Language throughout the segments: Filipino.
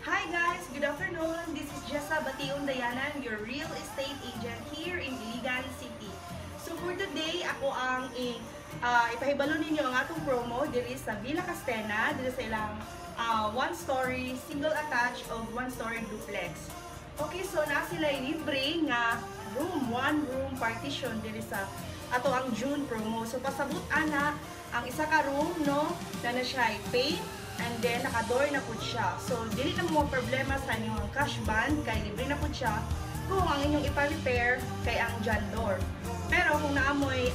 Hi guys! Good afternoon! This is Jessa Bation Dayanan, your real estate agent here in Iligan City. So for today, ako ang ipahibalo ninyo ang atong promo diri sa Villa Castena, diri sa ilang one-story, single attached of one-story duplex. Okay, so na sila libre nga room, one room partition diri sa ato ang June promo. So pasabot ana ang isa ka room no na siya paint and then naka-door na po siya. So dili na mo problema sa inyong cash band kay libre na po siya kung ang inyong ipa-repair kay ang dyan door. Pero kung naamoy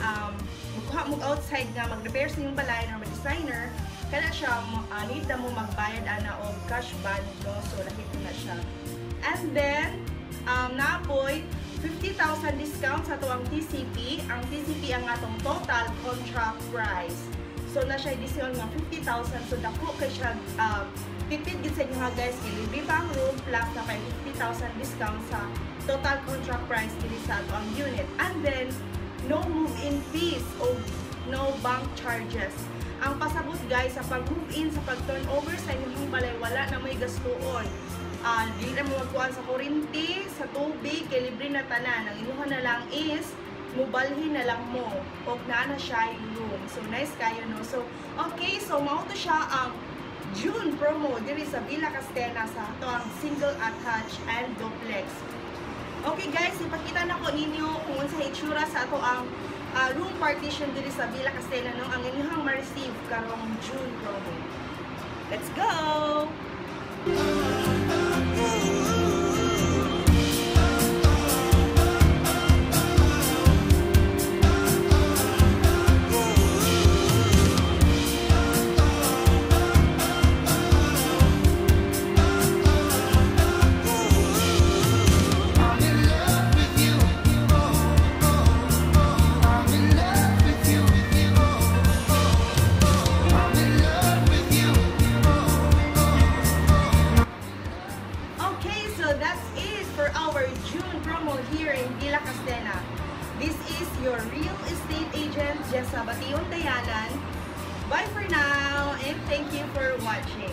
mukha mo outside nga mag-repair sa inyong balay or mag-designer, kaya siya need na mo magbayad ana og cash band no. So lahit na siya. And then naapoy 50,000 discount sa ito ang TCP. Ang TCP ang atong total contract price. So na siya discount nga 50,000. So dako kay siya tipid gid sa inyo nga guys, libre pa ang room plus na kay 50,000 discount sa total contract price dili sa ato ang unit. And then no move-in fees o no bank charges. Ang pasabot guys sa pag-move-in, sa pag-turnover sa inyong balay, wala na may gastuon. Dili na mo magkuhan sa kuryente, sa tubig, kay libre na tanan. Ang inyong na lang is mubalhin na lang mo o na siya yung room. So nice kayo no. So okay, so mao to siya ang June promo diri sa Villa Castena sa ato ang single attached and duplex. Okay guys, ipakita na ko ninyo kung unsa itsura sa ato ang room partition diri sa Villa Castena no ang inyong ma-receive karong June promo. Let's go. That's it for our June promo here in Villa Castena. This is your real estate agent, Jessa Bation Dayanan. Bye for now and thank you for watching.